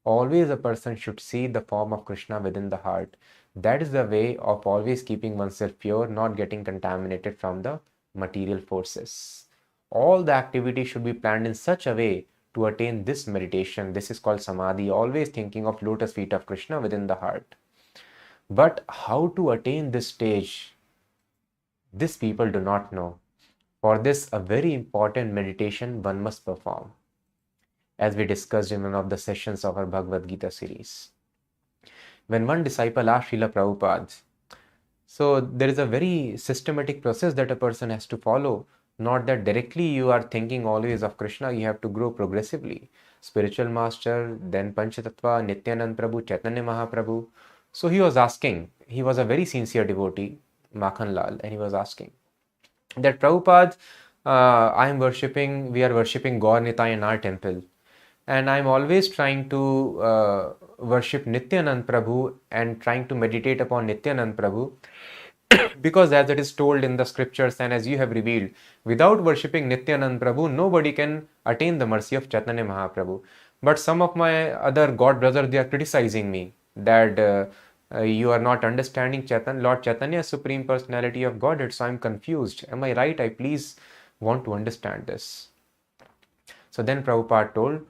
Always a person should see the form of Krishna within the heart. That is the way of always keeping oneself pure, not getting contaminated from the material forces. All the activity should be planned in such a way to attain this meditation. This is called samadhi, always thinking of lotus feet of Krishna within the heart. But how to attain this stage, this people do not know. For this, a very important meditation one must perform, as we discussed in one of the sessions of our Bhagavad Gita series. When one disciple asked Srila Prabhupada, so there is a very systematic process that a person has to follow. Not that directly you are thinking always of Krishna, you have to grow progressively. Spiritual master, then Panchatattva, Nityanand Prabhu, Chaitanya Mahaprabhu. So he was asking, he was a very sincere devotee, Makhan Lal, and he was asking that Prabhupada, we are worshipping Gaur Nitai in our temple. And I'm always trying to worship Nityanand Prabhu and trying to meditate upon Nityanand Prabhu. Because as it is told in the scriptures and as you have revealed, without worshipping Nityanand Prabhu, nobody can attain the mercy of Chaitanya Mahaprabhu. But some of my other God brothers, they are criticizing me that you are not understanding Lord Chaitanya, Supreme Personality of Godhead. So I'm confused. Am I right? I please want to understand this. So then Prabhupada told,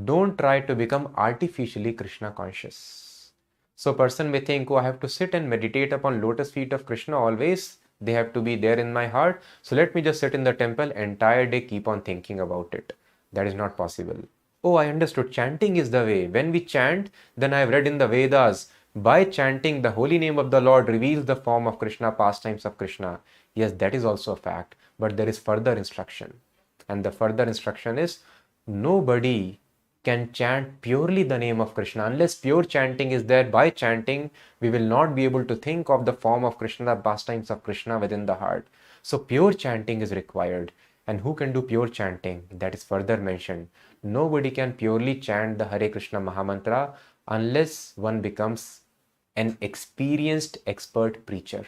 don't try to become artificially Krishna conscious. So person may think, oh, I have to sit and meditate upon lotus feet of Krishna always. They have to be there in my heart. So let me just sit in the temple entire day, keep on thinking about it. That is not possible. Oh, I understood. Chanting is the way. When we chant, then I have read in the Vedas, by chanting, the holy name of the Lord reveals the form of Krishna, pastimes of Krishna. Yes, that is also a fact. But there is further instruction. And the further instruction is, nobody can chant purely the name of Krishna. Unless pure chanting is there, by chanting, we will not be able to think of the form of Krishna, the pastimes of Krishna within the heart. So pure chanting is required. And who can do pure chanting? That is further mentioned. Nobody can purely chant the Hare Krishna Mahamantra unless one becomes an experienced expert preacher.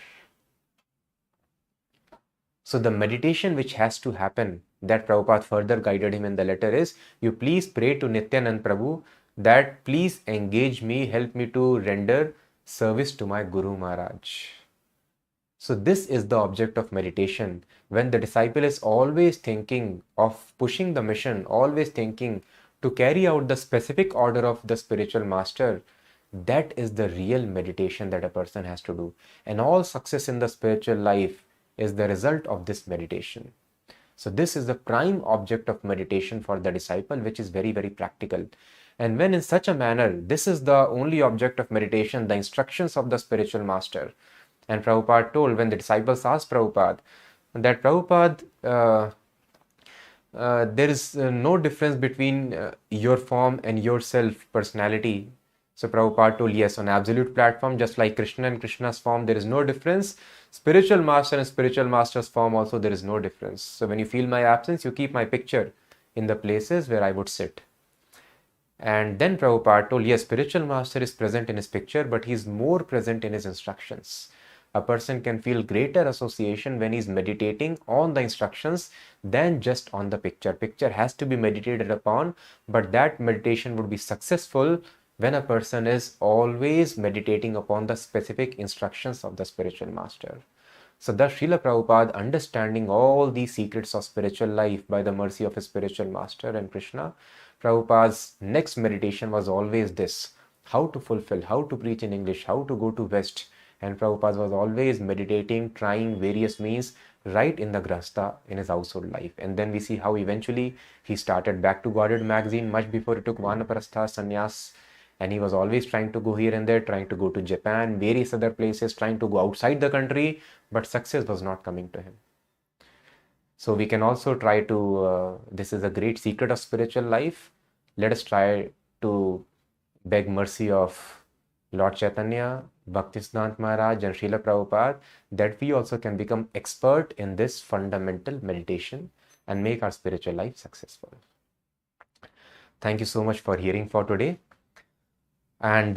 So the meditation which has to happen, that Prabhupada further guided him in the letter is, you please pray to Nityanand Prabhu that please engage me, help me to render service to my Guru Maharaj. So this is the object of meditation. When the disciple is always thinking of pushing the mission, always thinking to carry out the specific order of the spiritual master, that is the real meditation that a person has to do. And all success in the spiritual life is the result of this meditation. So this is the prime object of meditation for the disciple, which is very, very practical. And when in such a manner, this is the only object of meditation, the instructions of the spiritual master. And Prabhupada told, when the disciples asked Prabhupada, that Prabhupada, there is no difference between your form and yourself personality. So Prabhupada told, yes, on absolute platform, just like Krishna and Krishna's form, there is no difference. Spiritual master and spiritual master's form also, there is no difference. So when you feel my absence, you keep my picture in the places where I would sit. And then Prabhupada told, yes, spiritual master is present in his picture, but he is more present in his instructions. A person can feel greater association when he's meditating on the instructions than just on the picture. Picture has to be meditated upon, but that meditation would be successful when a person is always meditating upon the specific instructions of the spiritual master. So thus Srila Prabhupada, understanding all these secrets of spiritual life by the mercy of his spiritual master and Krishna, Prabhupada's next meditation was always this: how to fulfill, how to preach in English, how to go to West. And Prabhupada was always meditating, trying various means right in the grahastha, in his household life. And then we see how eventually he started Back to Godhead magazine much before he took Vanaprastha, sannyas. And he was always trying to go here and there, trying to go to Japan, various other places, trying to go outside the country, but success was not coming to him. So we can also try to, this is a great secret of spiritual life. Let us try to beg mercy of Lord Chaitanya, Bhaktisiddhanta Maharaj and Srila Prabhupada, that we also can become expert in this fundamental meditation and make our spiritual life successful. Thank you so much for hearing for today. And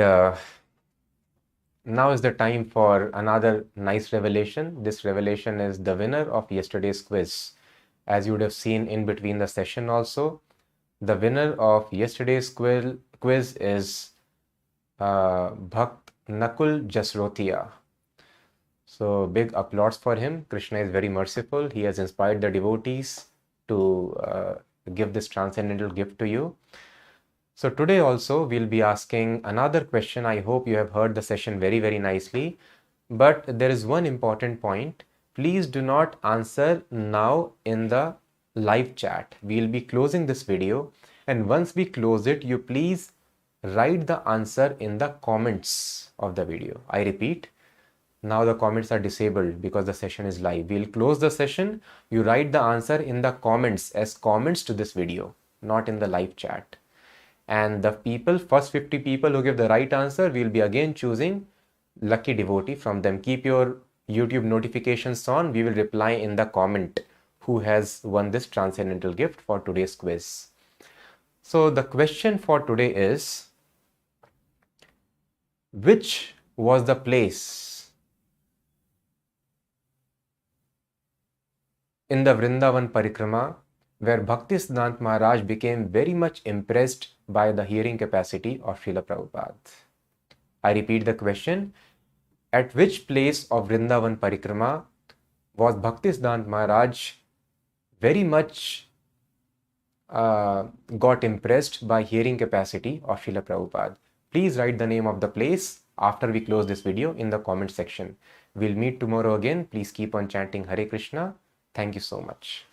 now is the time for another nice revelation. This revelation is the winner of yesterday's quiz. As you would have seen in between the session also, the winner of yesterday's quiz is Bhakt Nakul Jasrotia. So big applause for him. Krishna is very merciful. He has inspired the devotees to give this transcendental gift to you. So today also we'll be asking another question. I hope you have heard the session very, very nicely. But there is one important point. Please do not answer now in the live chat. We'll be closing this video. And once we close it, you please write the answer in the comments of the video. I repeat, now the comments are disabled because the session is live. We'll close the session. You write the answer in the comments as comments to this video, not in the live chat. And the first 50 people who give the right answer, we'll be again choosing lucky devotee from them. Keep your YouTube notifications on. We will reply in the comment who has won this transcendental gift for today's quiz. So the question for today is, which was the place in the Vrindavan Parikrama where Bhaktisiddhanta Maharaj became very much impressed by the hearing capacity of Srila Prabhupada? I repeat the question. At which place of Vrindavan Parikrama was Bhaktisiddhanta Maharaj very much got impressed by hearing capacity of Srila Prabhupada? Please write the name of the place after we close this video in the comment section. We'll meet tomorrow again. Please keep on chanting Hare Krishna. Thank you so much.